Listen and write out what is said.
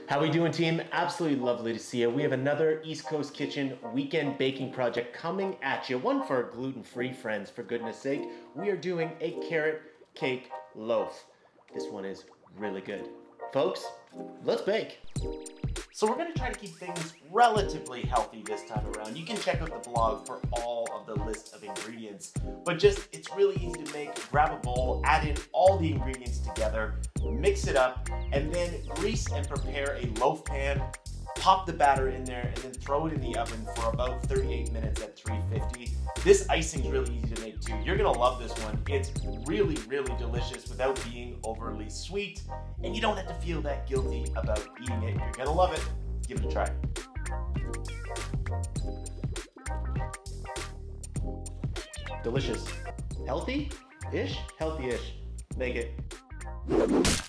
How we doing, team? Absolutely lovely to see you. We have another East Coast Kitchen weekend baking project coming at you. One for our gluten-free friends, for goodness sake. We are doing a carrot cake loaf. This one is really good. Folks, let's bake. So we're gonna try to keep things relatively healthy this time around. You can check out the blog for all of the list of ingredients, but it's really easy to make. Grab a bowl, add in all the ingredients together, mix it up, and then grease and prepare a loaf pan. Pop the batter in there and then throw it in the oven for about 38 minutes at 350. This icing is really easy to make too. You're gonna love this one. It's really, really delicious without being overly sweet, and you don't have to feel that guilty about eating it. You're gonna love it. Give it a try. Delicious. Healthy-ish? Healthy-ish. Make it.